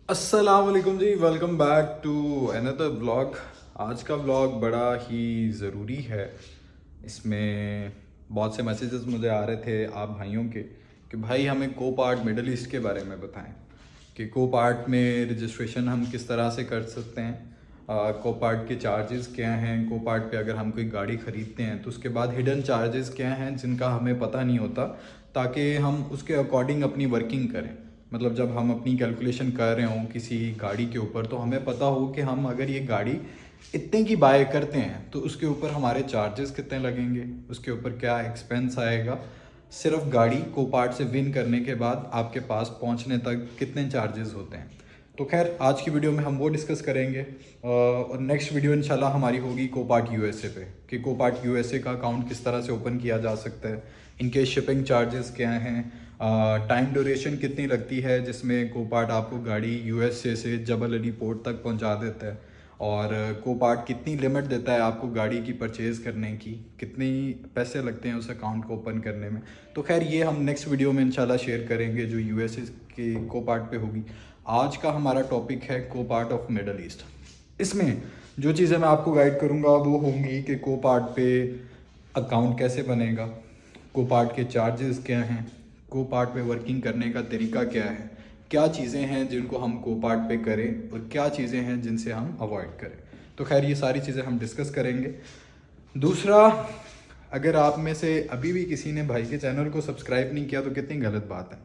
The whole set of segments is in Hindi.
अस्सलाम वालेकुम जी, welcome back to another blog. आज का ब्लॉग बड़ा ही ज़रूरी है। इसमें बहुत से मैसेजेस मुझे आ रहे थे आप भाइयों के कि भाई हमें कोप आर्ट मिडल ईस्ट के बारे में बताएं कि कोप आर्ट में रजिस्ट्रेशन हम किस तरह से कर सकते हैं, कोप आर्ट के चार्जेस क्या हैं, कोप आर्ट पे अगर हम कोई गाड़ी ख़रीदते हैं तो उसके बाद हिडन चार्जेस क्या हैं जिनका हमें पता नहीं होता, ताकि हम उसके अकॉर्डिंग अपनी वर्किंग करें। मतलब जब हम अपनी कैलकुलेशन कर रहे हों किसी गाड़ी के ऊपर तो हमें पता हो कि हम अगर ये गाड़ी इतने की बाय करते हैं तो उसके ऊपर हमारे चार्जेस कितने लगेंगे, उसके ऊपर क्या एक्सपेंस आएगा, सिर्फ गाड़ी को पार्ट से विन करने के बाद आपके पास पहुंचने तक कितने चार्जेस होते हैं। तो खैर आज की वीडियो में हम वो डिस्कस करेंगे। और नेक्स्ट वीडियो इंशाल्लाह हमारी होगी कोपार्ट यूएसए पे कि कोपार्ट यूएसए का अकाउंट किस तरह से ओपन किया जा सकता है, इनके शिपिंग चार्जेस क्या हैं, टाइम ड्यूरेशन कितनी लगती है जिसमें कोपार्ट आपको गाड़ी यूएसए से जबल अली पोर्ट तक पहुंचा देता है, और कोपार्ट कितनी लिमिट देता है आपको गाड़ी की परचेज़ करने की, कितनी पैसे लगते हैं उस अकाउंट को ओपन करने में। तो खैर ये हम नेक्स्ट वीडियो में इंशाल्लाह शेयर करेंगे जो यूएसए के कोपार्ट पे होगी। आज का हमारा टॉपिक है कोपार्ट ऑफ मिडल ईस्ट। इसमें जो चीज़ें मैं आपको गाइड करूँगा वो होंगी कि कोपार्ट पे अकाउंट कैसे बनेगा, कोपार्ट के चार्जेस क्या हैं, कोपार्ट पे वर्किंग करने का तरीका क्या है, क्या चीज़ें हैं जिनको हम कोपार्ट पे करें और क्या चीज़ें हैं जिनसे हम अवॉइड करें। तो खैर ये सारी चीज़ें हम डिस्कस करेंगे। दूसरा, अगर आप में से अभी भी किसी ने भाई के चैनल को सब्सक्राइब नहीं किया तो कितनी गलत बात है।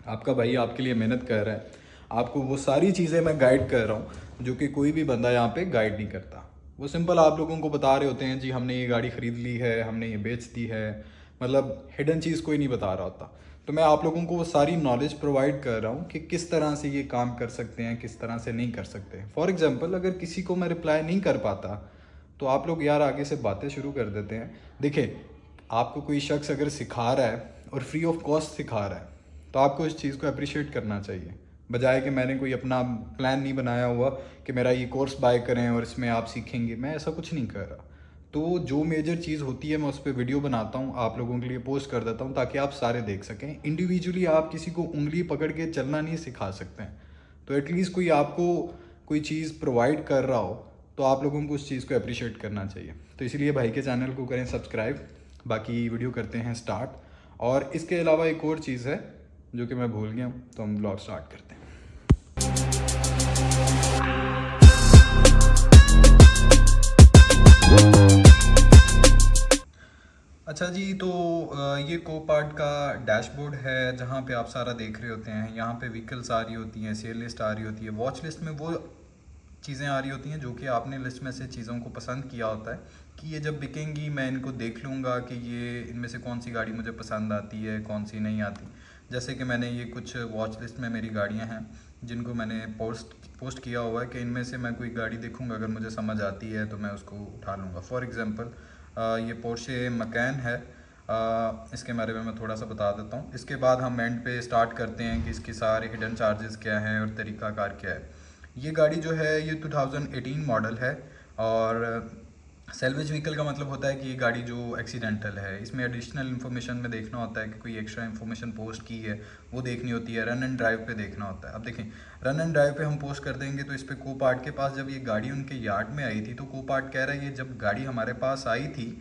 आपका भाई आपके लिए मेहनत कर रहा है, आपको वो सारी चीज़ें मैं गाइड कर रहा हूँ जो कि कोई भी बंदा यहाँ पे गाइड नहीं करता। वो सिंपल आप लोगों को बता रहे होते हैं जी हमने ये गाड़ी ख़रीद ली है, हमने ये बेच दी है, मतलब हिडन चीज़ कोई नहीं बता रहा होता। तो मैं आप लोगों को वो सारी नॉलेज प्रोवाइड कर रहा हूँ कि किस तरह से ये काम कर सकते हैं, किस तरह से नहीं कर सकते। फॉर एग्जांपल अगर किसी को मैं रिप्लाई नहीं कर पाता तो आप लोग यार आगे से बातें शुरू कर देते हैं। देखिए, आपको कोई शख्स अगर सिखा रहा है और फ्री ऑफ कॉस्ट सिखा रहा है तो आपको इस चीज़ को अप्रिशिएट करना चाहिए, बजाय कि मैंने कोई अपना प्लान नहीं बनाया हुआ कि मेरा ये कोर्स बाय करें और इसमें आप सीखेंगे। मैं ऐसा कुछ नहीं कर रहा। तो जो मेजर चीज़ होती है मैं उस पर वीडियो बनाता हूँ, आप लोगों के लिए पोस्ट कर देता हूँ ताकि आप सारे देख सकें। इंडिविजुअली आप किसी को उंगली पकड़ के चलना नहीं सिखा सकते हैं, तो एटलीस्ट कोई आपको कोई चीज़ प्रोवाइड कर रहा हो तो आप लोगों को उस चीज़ को अप्रिशिएट करना चाहिए। तो इसलिए भाई के चैनल को करें सब्सक्राइब। बाकी वीडियो करते हैं स्टार्ट। और इसके अलावा एक और चीज़ है जो कि मैं भूल गया हूँ, तो हम ब्लॉग स्टार्ट करते हैं। अच्छा जी, तो ये कोपार्ट का डैशबोर्ड है जहाँ पे आप सारा देख रहे होते हैं। यहाँ पे व्हीकल्स आ रही होती हैं, सेल लिस्ट आ रही होती है, वॉच लिस्ट में वो चीज़ें आ रही होती हैं जो कि आपने लिस्ट में से चीज़ों को पसंद किया होता है कि ये जब बिकेंगी मैं इनको देख लूँगा कि ये इनमें से कौन सी गाड़ी मुझे पसंद आती है, कौन सी नहीं आती। जैसे कि मैंने ये कुछ वॉच लिस्ट में मेरी गाड़ियाँ हैं जिनको मैंने पोस्ट किया हुआ है कि इनमें से मैं कोई गाड़ी देखूँगा, अगर मुझे समझ आती है तो मैं उसको उठा लूँगा। फॉर एग्ज़ाम्पल ये पोर्शे मकैन है। इसके बारे में मैं थोड़ा सा बता देता हूँ, इसके बाद हम एंड पे स्टार्ट करते हैं कि इसके सारे हिडन चार्जेस क्या हैं और तरीक़ाकार क्या है। ये गाड़ी जो है ये 2018 मॉडल है और सेल्वेज व्हीकल का मतलब होता है कि ये गाड़ी जो एक्सीडेंटल है, इसमें एडिशनल इन्फॉर्मेशन में देखना होता है कि कोई एक्स्ट्रा इन्फॉर्मेशन पोस्ट की है वो देखनी होती है, रन एंड ड्राइव पे देखना होता है। अब देखें, रन एंड ड्राइव पे हम पोस्ट कर देंगे तो इस पर कोपार्ट के पास जब ये गाड़ी उनके यार्ड में आई थी तो कोपार्ट कह रहा है ये जब गाड़ी हमारे पास आई थी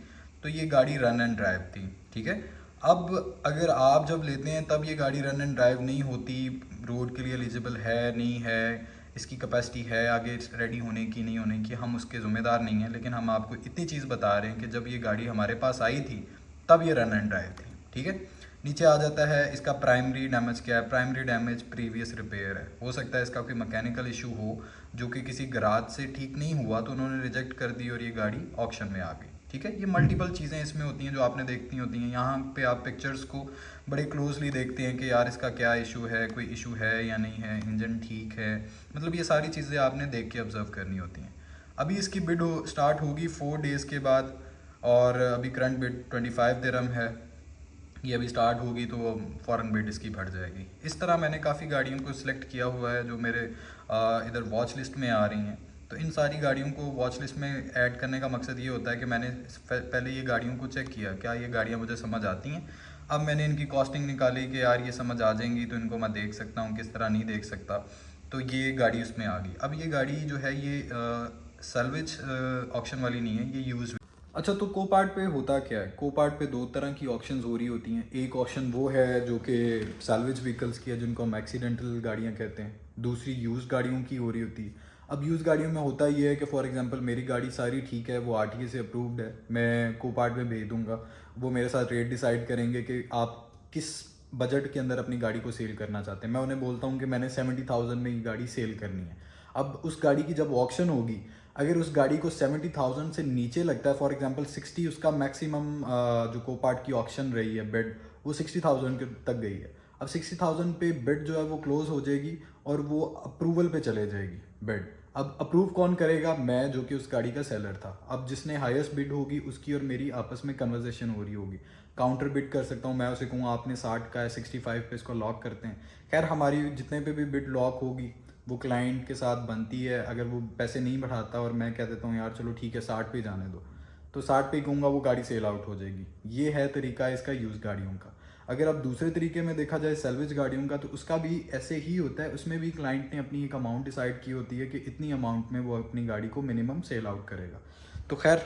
तो ये गाड़ी रन एंड ड्राइव थी, ठीक है। अब अगर आप जब लेते हैं तब ये गाड़ी रन एंड ड्राइव नहीं होती, रोड के लिए एलिजिबल है नहीं है, इसकी कैपेसिटी है आगे रेडी होने की नहीं होने की, हम उसके ज़िम्मेदार नहीं हैं। लेकिन हम आपको इतनी चीज़ बता रहे हैं कि जब ये गाड़ी हमारे पास आई थी तब ये रन एंड ड्राइव थी, ठीक है। नीचे आ जाता है इसका प्राइमरी डैमेज क्या है। प्राइमरी डैमेज प्रीवियस रिपेयर है। हो सकता है इसका कोई मैकेनिकल इशू हो जो कि किसी गराज से ठीक नहीं हुआ तो उन्होंने रिजेक्ट कर दी और ये गाड़ी ऑक्शन में आ गई, ठीक है। ये मल्टीपल चीज़ें इसमें होती हैं जो आपने देखती होती हैं। यहाँ पे आप पिक्चर्स को बड़े क्लोजली देखते हैं कि यार इसका क्या इशू है, कोई इशू है या नहीं है, इंजन ठीक है, मतलब ये सारी चीज़ें आपने देख के ऑब्जर्व करनी होती हैं। अभी इसकी बिड स्टार्ट होगी 4 डेज़ के बाद और अभी करंट बिड 25 दिरहम है। ये अभी स्टार्ट होगी तो फ़ौरन बिड इसकी बढ़ जाएगी। इस तरह मैंने काफ़ी गाड़ियों को सिलेक्ट किया हुआ है जो मेरे इधर वॉच लिस्ट में आ रही हैं। तो इन सारी गाड़ियों को वॉच लिस्ट में ऐड करने का मकसद ये होता है कि मैंने पहले ये गाड़ियों को चेक किया क्या ये गाड़ियाँ मुझे समझ आती हैं। अब मैंने इनकी कॉस्टिंग निकाली कि यार ये समझ आ जाएंगी तो इनको मैं देख सकता हूँ, किस तरह नहीं देख सकता। तो ये गाड़ी उसमें आ गई। अब ये गाड़ी जो है ये सैल्वेज ऑक्शन वाली नहीं है, ये यूज़। अच्छा, तो कोपार्ट पे होता क्या है? कोपार्ट पे दो तरह की ऑक्शंस हो रही होती हैं। एक ऑक्शन वो है जो कि सैल्वेज व्हीकल्स की है, जिनको हम एक्सीडेंटल गाड़ियाँ कहते हैं। दूसरी यूज़ गाड़ियों की हो रही होती है। अब यूज़ गाड़ियों में होता ये है कि फॉर एग्जांपल मेरी गाड़ी सारी ठीक है, वो आरटीए से अप्रूव्ड है, मैं कोपार्ट में भेज दूँगा, वो मेरे साथ रेट डिसाइड करेंगे कि आप किस बजट के अंदर अपनी गाड़ी को सेल करना चाहते हैं। मैं उन्हें बोलता हूँ कि मैंने 70,000 में ये गाड़ी सेल करनी है। अब उस गाड़ी की जब ऑक्शन होगी, अगर उस गाड़ी को 70,000 से नीचे लगता है, फॉर एग्जांपल 60 उसका मैक्सिमम जो कोपार्ट की ऑक्शन रही है बिड, वो 60,000 तक गई है। अब 60,000 पे बिड जो है वो क्लोज हो जाएगी और वो अप्रूवल पे चले जाएगी बिड। अब अप्रूव कौन करेगा? मैं, जो कि उस गाड़ी का सेलर था। अब जिसने हाईएस्ट बिड होगी उसकी और मेरी आपस में कन्वर्सेशन हो रही होगी। काउंटर बिड कर सकता हूँ, मैं उसे कहूँ आपने 60 का है, 65 पे इसको लॉक करते हैं। खैर हमारी जितने पे भी बिड लॉक होगी वो क्लाइंट के साथ बनती है। अगर वो पैसे नहीं बढ़ाता और मैं कह देता हूँ यार चलो ठीक है 60 पे जाने दो, तो 60 पे कहूँगा, वो गाड़ी सेल आउट हो जाएगी। ये है तरीका इसका यूज़ गाड़ियों का। अगर अब दूसरे तरीके में देखा जाए सैल्वेज गाड़ियों का, तो उसका भी ऐसे ही होता है। उसमें भी क्लाइंट ने अपनी एक अमाउंट डिसाइड की होती है कि इतनी अमाउंट में वो अपनी गाड़ी को मिनिमम सेल आउट करेगा। तो खैर,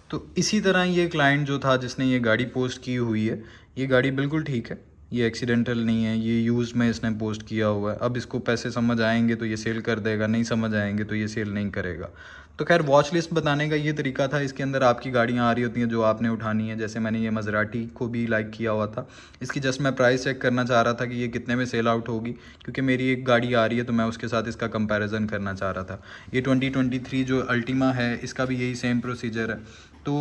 तो इसी तरह ये क्लाइंट जो था जिसने ये गाड़ी पोस्ट की हुई है, ये गाड़ी बिल्कुल ठीक है, ये एक्सीडेंटल नहीं है, ये यूज़ में इसने पोस्ट किया हुआ है। अब इसको पैसे समझ आएंगे तो ये सेल कर देगा, नहीं समझ आएंगे तो ये सेल नहीं करेगा। तो खैर वॉच लिस्ट बताने का ये तरीका था। इसके अंदर आपकी गाड़ियाँ आ रही होती हैं जो आपने उठानी है। जैसे मैंने ये मज़राटी को भी लाइक किया हुआ था, इसकी जस्ट मैं प्राइस चेक करना चाह रहा था कि ये कितने में सेल आउट होगी, क्योंकि मेरी एक गाड़ी आ रही है तो मैं उसके साथ इसका कंपैरिजन करना चाह रहा था। ये 2023 जो अल्टीमा है, इसका भी यही सेम प्रोसीजर है। तो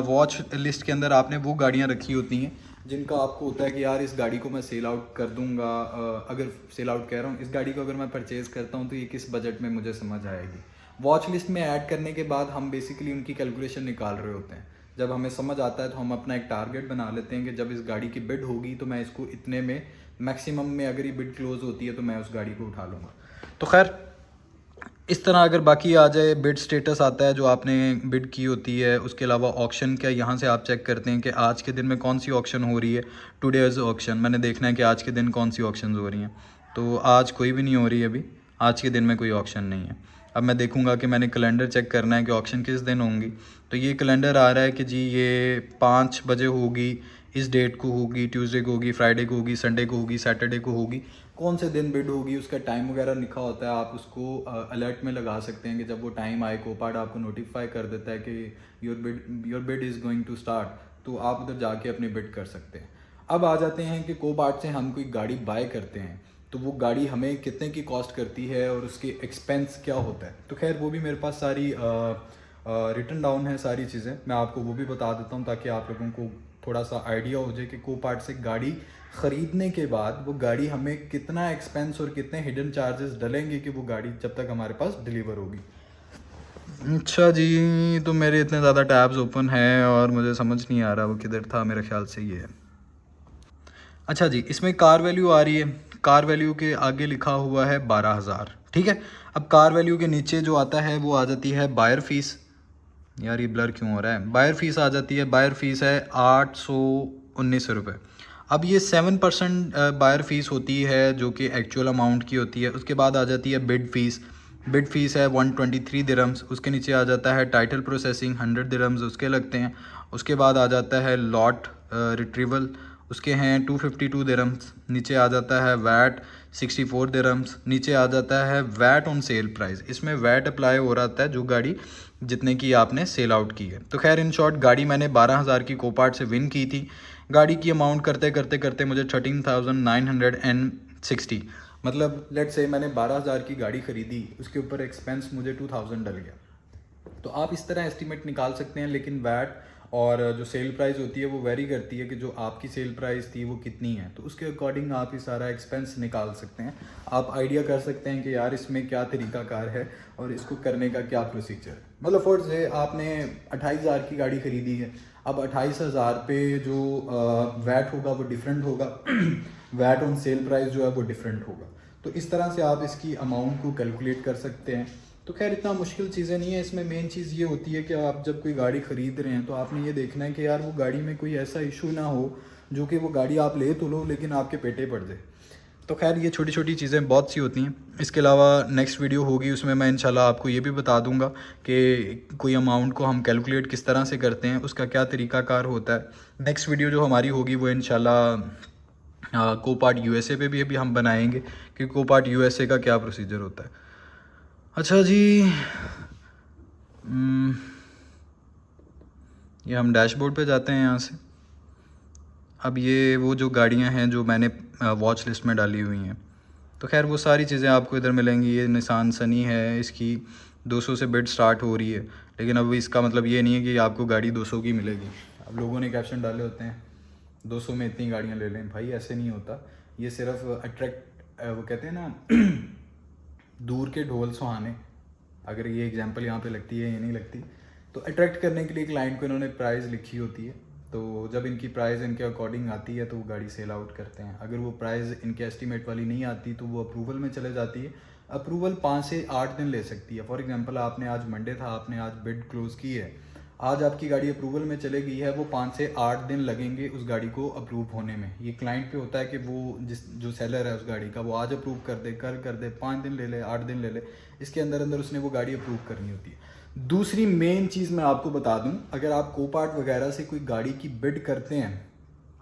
वॉच लिस्ट के अंदर आपने वो गाड़ियाँ रखी होती हैं जिनका आपको होता है कि यार इस गाड़ी को मैं सेल आउट कर दूंगा। अगर सेल आउट कह रहा हूँ, इस गाड़ी को अगर मैं परचेज़ करता हूँ तो ये किस बजट में मुझे समझ आएगी। वॉच लिस्ट में ऐड करने के बाद हम बेसिकली उनकी कैलकुलेशन निकाल रहे होते हैं। जब हमें समझ आता है तो हम अपना एक टारगेट बना लेते हैं कि जब इस गाड़ी की बिड होगी तो मैं इसको इतने में, मैक्सिमम में अगर ये बिड क्लोज होती है तो मैं उस गाड़ी को उठा लूँगा। तो खैर इस तरह अगर बाकी आ जाए, बिड स्टेटस आता है जो आपने बिड की होती है। उसके अलावा ऑक्शन का यहाँ से आप चेक करते हैं कि आज के दिन में कौन सी ऑक्शन हो रही है। टुडेज़ ऑक्शन मैंने देखना है कि आज के दिन कौन सी ऑक्शन हो रही हैं। तो आज कोई भी नहीं हो रही, अभी आज के दिन में कोई ऑक्शन नहीं है। अब मैं देखूंगा कि मैंने कैलेंडर चेक करना है कि ऑक्शन किस दिन होंगी। तो ये कैलेंडर आ रहा है कि जी ये 5 बजे होगी, इस डेट को होगी, ट्यूसडे को होगी, फ्राइडे को होगी, संडे को होगी, सैटरडे को होगी। कौन से दिन बिड होगी उसका टाइम वगैरह लिखा होता है। आप उसको अलर्ट में लगा सकते हैं कि जब वो टाइम आए, कोपार्ट आपको नोटिफाई कर देता है कि your bid is going to start, तो आप उधर जाके अपनी बिड कर सकते हैं। अब आ जाते हैं कि कोपार्ट से हम कोई गाड़ी बाय करते हैं तो वो गाड़ी हमें कितने की कॉस्ट करती है और उसके एक्सपेंस क्या होता है। तो खैर वो भी मेरे पास सारी रिटन डाउन है सारी चीज़ें, मैं आपको वो भी बता देता हूँ ताकि आप लोगों को थोड़ा सा आइडिया हो जाए कि कोपार्ट से गाड़ी ख़रीदने के बाद वो गाड़ी हमें कितना एक्सपेंस और कितने हिडन चार्जेस डलेंगे कि वो गाड़ी जब तक हमारे पास डिलीवर होगी। अच्छा जी, तो मेरे इतने ज़्यादा टैब्स ओपन हैं और मुझे समझ नहीं आ रहा वो किधर था। मेरे ख्याल से ये है। अच्छा जी, इसमें कार वैल्यू आ रही है। कार वैल्यू के आगे लिखा हुआ है 12,000, ठीक है। अब कार वैल्यू के नीचे जो आता है वो आ जाती है बायर फीस। यार ये ब्लर क्यों हो रहा है? बायर फीस आ जाती है। बायर फीस है 819 रुपये। अब ये 7% बायर फीस होती है जो कि एक्चुअल अमाउंट की होती है। उसके बाद आ जाती है बिड फीस। बिड फीस है 123 दिरहम्स। उसके नीचे आ जाता है टाइटल प्रोसेसिंग 100 दिरहम्स उसके लगते हैं। उसके बाद आ जाता है लॉट रिट्रीवल, उसके हैं 252 दिरहम्स। नीचे आ जाता है वैट 64 दिरहम्स। नीचे आ जाता है वैट ऑन सेल प्राइस। इसमें वैट अप्लाई हो रहा था जो गाड़ी जितने की आपने सेल आउट की है। तो खैर इन शॉर्ट गाड़ी मैंने 12,000 की कोपार्ट से विन की थी। गाड़ी की अमाउंट करते करते करते मुझे 13,960, मतलब लेट्स से मैंने 12,000 की गाड़ी ख़रीदी, उसके ऊपर एक्सपेंस मुझे 2,000 डल गया। तो आप इस तरह एस्टिमेट निकाल सकते हैं। लेकिन वैट और जो सेल प्राइस होती है वो वेरी करती है कि जो आपकी सेल प्राइस थी वो कितनी है, तो उसके अकॉर्डिंग आप ये सारा एक्सपेंस निकाल सकते हैं। आप आइडिया कर सकते हैं कि यार इसमें क्या तरीकाकार है और इसको करने का क्या प्रोसीजर है। मतलब फॉर से आपने 28,000 की गाड़ी ख़रीदी है, अब 28,000 पे जो वैट होगा वो डिफरेंट होगा वैट ऑन सेल प्राइस जो है वो डिफरेंट होगा। तो इस तरह से आप इसकी अमाउंट को कैलकुलेट कर सकते हैं। तो खैर इतना मुश्किल चीज़ें नहीं है। इसमें मेन चीज़ ये होती है कि आप जब कोई गाड़ी ख़रीद रहे हैं तो आपने ये देखना है कि यार वो गाड़ी में कोई ऐसा इशू ना हो जो कि वो गाड़ी आप ले तो लो लेकिन आपके पेटे पड़ जाए। तो खैर ये छोटी छोटी चीज़ें बहुत सी होती हैं। इसके अलावा नेक्स्ट वीडियो होगी, उसमें मैं इंशाल्लाह आपको ये भी बता दूंगा कि कोई अमाउंट को हम कैलकुलेट किस तरह से करते हैं, उसका क्या तरीक़ाकार होता है। नेक्स्ट वीडियो जो हमारी होगी वो इंशाल्लाह कोपार्ट यूएसए पे भी अभी हम बनाएंगे कि कोपार्ट यूएसए का क्या प्रोसीजर होता है। अच्छा जी, ये हम डैशबोर्ड पे जाते हैं यहाँ से। अब ये वो जो गाड़ियाँ हैं जो मैंने वॉच लिस्ट में डाली हुई हैं, तो खैर वो सारी चीज़ें आपको इधर मिलेंगी। ये निसान सनी है, इसकी 200 से बिड स्टार्ट हो रही है, लेकिन अब इसका मतलब ये नहीं है कि आपको गाड़ी 200 की मिलेगी। अब लोगों ने कैप्शन डाले होते हैं 200 में इतनी गाड़ियाँ ले लें, भाई ऐसे नहीं होता। ये सिर्फ अट्रैक्ट, वो कहते हैं ना दूर के ढोल सुहाने, अगर ये एग्जांपल यहाँ पे लगती है, ये नहीं लगती, तो अट्रैक्ट करने के लिए क्लाइंट को इन्होंने प्राइस लिखी होती है। तो जब इनकी प्राइस इनके अकॉर्डिंग आती है तो वो गाड़ी सेल आउट करते हैं। अगर वो प्राइस इनके एस्टीमेट वाली नहीं आती तो वो अप्रूवल में चले जाती है। अप्रूवल 5 से 8 दिन ले सकती है। फॉर एग्जांपल आपने आज मंडे था, आपने आज बिड क्लोज की है, आज आपकी गाड़ी अप्रूवल में चले गई है, वो 5 से 8 दिन लगेंगे उस गाड़ी को अप्रूव होने में। ये क्लाइंट पे होता है कि वो जो सेलर है उस गाड़ी का, वो आज अप्रूव कर दे 5 दिन ले ले, 8 दिन ले ले, इसके अंदर अंदर उसने वो गाड़ी अप्रूव करनी होती है। दूसरी मेन चीज़ मैं आपको बता दूं, अगर आप कोपार्ट वगैरह से कोई गाड़ी की बिड करते हैं,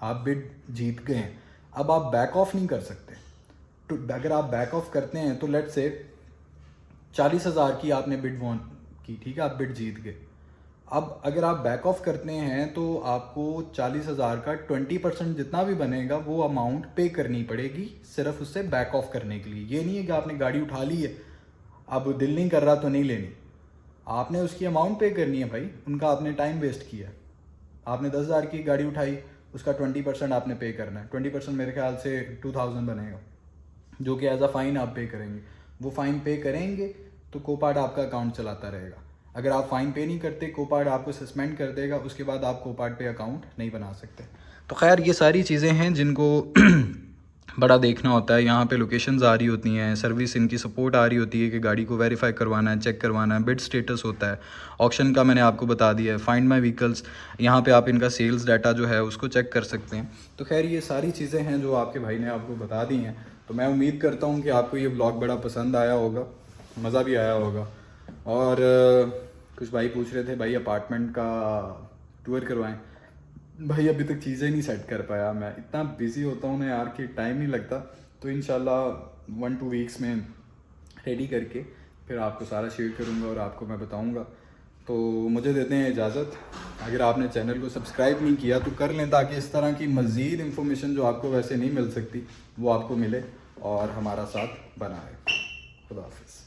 आप बिड जीत गए हैं, अब आप बैक ऑफ नहीं कर सकते। तो अगर आप बैक ऑफ करते हैं तो लेट से 40,000 की आपने बिड वॉन की, ठीक है, आप बिड जीत गए। अब अगर आप बैक ऑफ करते हैं तो आपको 40,000 का 20% जितना भी बनेगा वो अमाउंट पे करनी पड़ेगी, सिर्फ उससे बैक ऑफ करने के लिए। ये नहीं है कि आपने गाड़ी उठा ली है, अब दिल नहीं कर रहा तो नहीं लेनी, आपने उसकी अमाउंट पे करनी है भाई। उनका आपने टाइम वेस्ट किया, आपने 10,000 की गाड़ी उठाई, उसका 20% आपने पे करना है। 20% मेरे ख्याल से 2,000 बनेगा, जो कि एज अ फ़ाइन आप पे करेंगे। वो फ़ाइन पे करेंगे तो कोपार्ट आपका अकाउंट चलाता रहेगा। अगर आप फ़ाइन पे नहीं करते, कोपार्ट आपको सस्पेंड कर देगा, उसके बाद आप कोपार्ट पे अकाउंट नहीं बना सकते। तो खैर ये सारी चीज़ें हैं जिनको बड़ा देखना होता है। यहाँ पे लोकेशंस आ रही होती हैं, सर्विस इनकी सपोर्ट आ रही होती है कि गाड़ी को वेरीफाई करवाना है, चेक करवाना है, बिड स्टेटस होता है, ऑक्शन का मैंने आपको बता दिया है, फाइंड माय व्हीकल्स, यहाँ पे आप इनका सेल्स डाटा जो है उसको चेक कर सकते हैं। तो खैर ये सारी चीज़ें हैं जो आपके भाई ने आपको बता दी हैं। तो मैं उम्मीद करता हूँ कि आपको ये ब्लॉग बड़ा पसंद आया होगा, मज़ा भी आया होगा। और कुछ भाई पूछ रहे थे भाई अपार्टमेंट का टूर करवाएं, भाई अभी तक चीज़ें नहीं सेट कर पाया, मैं इतना बिज़ी होता हूँ ना यार कि टाइम नहीं लगता। तो इंशाल्लाह 1-2 वीक्स में रेडी करके फिर आपको सारा शेयर करूँगा और आपको मैं बताऊँगा। तो मुझे देते हैं इजाज़त। अगर आपने चैनल को सब्सक्राइब नहीं किया तो कर लें, ताकि इस तरह की मज़ीद इन्फॉर्मेशन जो आपको वैसे नहीं मिल सकती वो आपको मिले और हमारा साथ बनाए। खुदा हाफिज़।